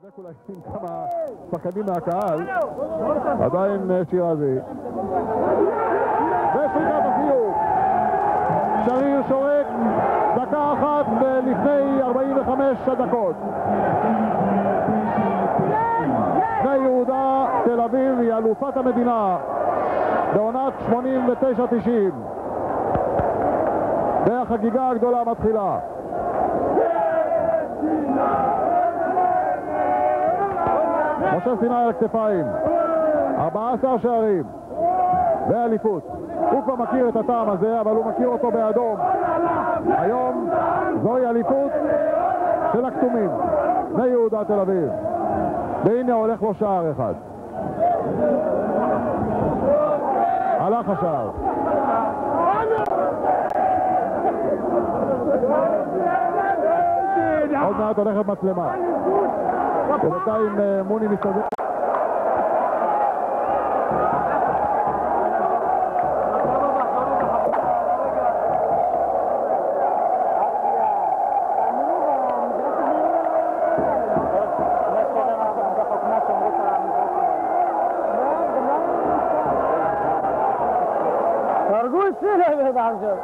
נדק אולי עם כמה שחקנים מהקהל, עדיין שירזי. ושריקת הסיום. שריר שורק, דקה אחת לפני 45 דקות. בני יהודה, תל אביב, היא אלופת המדינה בעונת 89-90. והחגיגה הגדולה מתחילה. משה סיני על הכתפיים, 14 שערים ואליפות. הוא כבר מכיר את הטעם הזה, אבל הוא מכיר אותו באדום. היום זוהי אליפות של הכתומים, בני יהודה תל אביב. והנה הולך לו שער אחד. הלך השער. עוד מעט הולכת מצלמה. ובינתיים מוני מסתדר. תרגו סלם את עכשיו.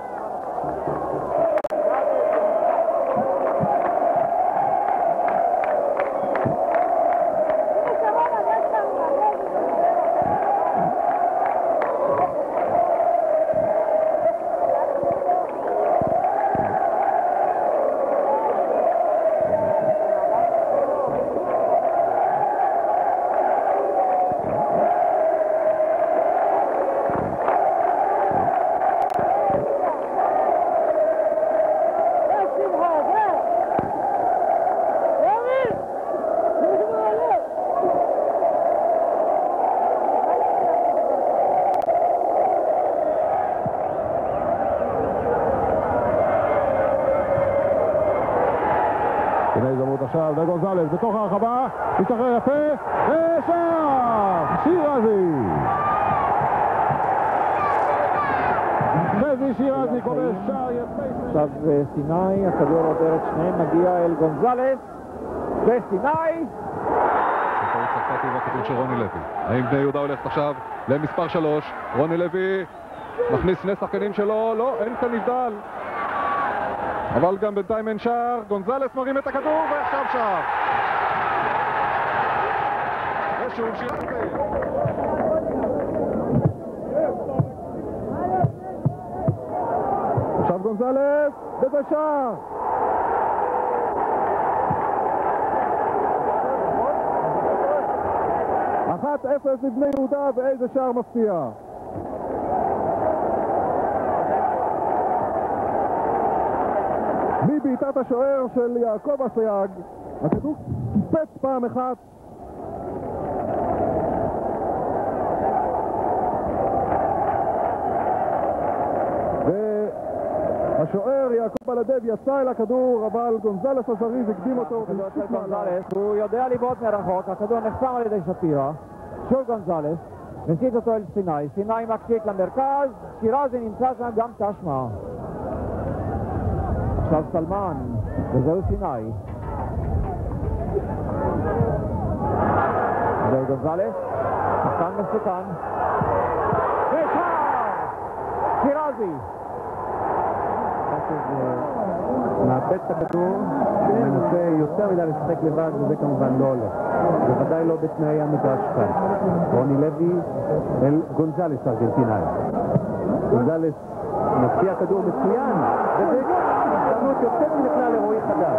הנה הזדמנות עכשיו, וגונזלס בתוך הרחבה, משתחרר יפה, ושער! שירזי! חזי שירזי כובש שער יפה. עכשיו סיני, הכדור עובר את שניהם, מגיע אל גונזלס, וסיני! טעות צרפתי והכדור של רוני לוי. האם בני יהודה הולכת עכשיו למספר 3, רוני לוי מכניס שני שחקנים שלו, לא, אין כאן נבדל. אבל גם בינתיים אין שער, גונזלס מרים את הכדור ועכשיו שער. ושוב שירזי. עכשיו גונזלס, וזה שער! אחת 0 לבני יהודה, ואיזה שער מפתיע. מבעיטת השוער של יעקב אסייג, הכדור קיפץ פעם אחת. והשוער יעקב בלדב יצא אל הכדור, אבל גונזלס הזריז הקדים אותו. הוא יודע לבעוט מרחוק, הכדור נחסם על ידי שפירא. שוב גונזלס, מסיט אותו אל סיני, סיני מקשיק למרכז, שירזי נמצא שם גם תשמע. עכשיו סלמן, וזהו סיני. זהו גונזלס, שחקן מסוכן. ושער! שירזי! מאבד את הכדור, מנסה יותר מדי לשחק לבד, וזה כמובן לא הולך. בוודאי לא בתנאי המגרש כאן. רוני לוי אל גונזלס ארגנטינאי. גונזלס מפתיע כדור מצוין, וזה הזדמנות יוצאת מן הכלל לרועי חדש.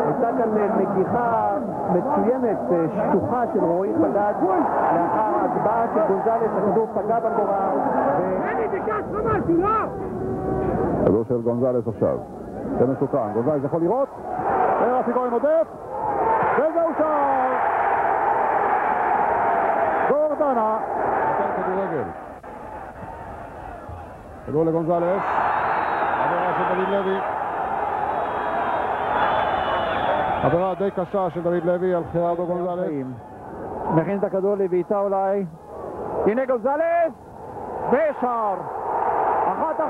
הייתה כאן נגיחה מצוינת, שטוחה של רועי חדש לאחר ההצבעה של גונזלס, הכדור פגע בקורה כדור של גונזלס עכשיו, זה מסוכן, גונזלס יכול לראות, רפי כהן עודף, וזהו שער! גורדנה, נותן כדורגל. כדור לגונזלס, עבירה של דוד לוי. עבירה די קשה של דוד לוי על חירדו גונזלס. מכין את הכדור לבעיטה אולי. הנה גונזלס, ושער! 1-1.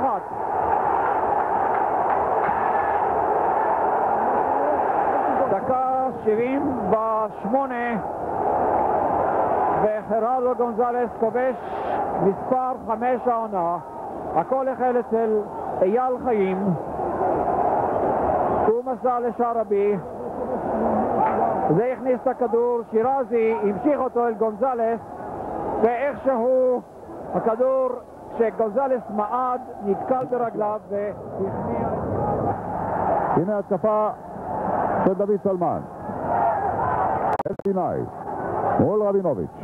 דקה 78 וחרדו גונזלס כובש מספר 5 העונה. הכל החל אצל אייל חיים, הוא מסע לשערבי, זה הכניס את הכדור, שירזי המשיך אותו אל גונזלס, ואיכשהו הכדור שגונזלס מעד נתקל ברגליו והכניע. הנה התקפה של דוד סלמן, אל סיני מול רבינוביץ',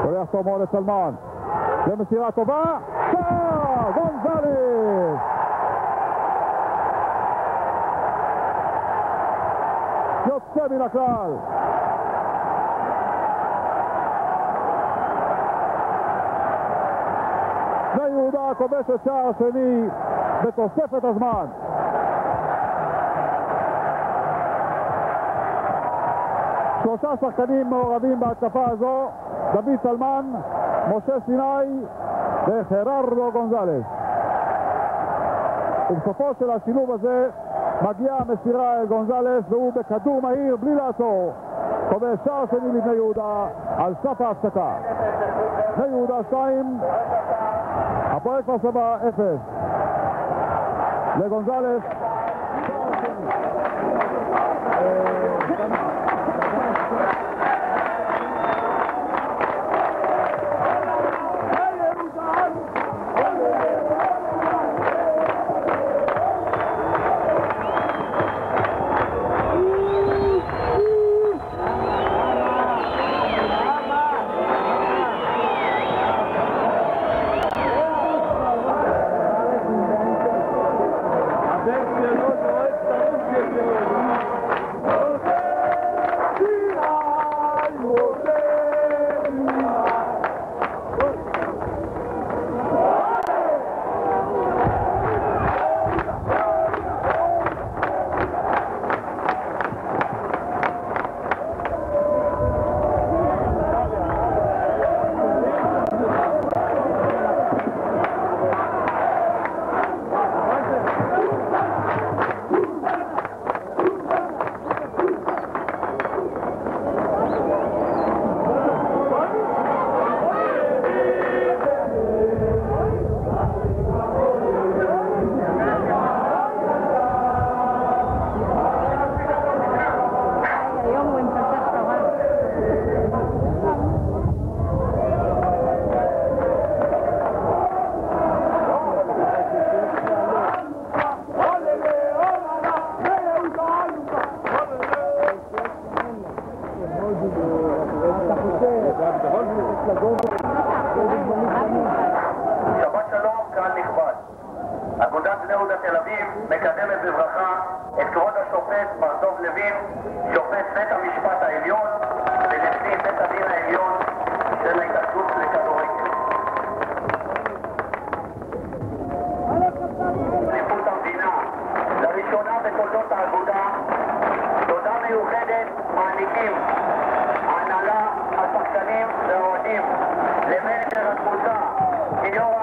שולח תורמו לסלמן, זה מסירה טובה, גונזלס! יוצא מן הכלל. בני יהודה כובש את שער שני בתוספת הזמן. שלושה שחקנים מעורבים בהתקפה הזו, דוד סלמן, משה סיני וחררדו גונזלס. ובסופו של השילוב הזה מגיעה המסירה אל גונזלס, והוא בכדור מהיר בלי לעצור כובש שער שני לבני יהודה על סף ההפסקה. בני יהודה 2, הפועל כפר סבא 0. לגונזלס שבת שלום, קהל נכבד. אגודת בני יהודה תל אביב מקדמת בברכה את כבוד השופט מר דב לוין, שופט בית המשפט העליון ונשיא בית הדין העליון של ההתאחדות לכדורגל. אליפות המדינה, לראשונה בתולדות האגודה, תודה מיוחדת מעניקים ההנהלה, השחקנים והאוהדים למנג'ר הקבוצה, גיורא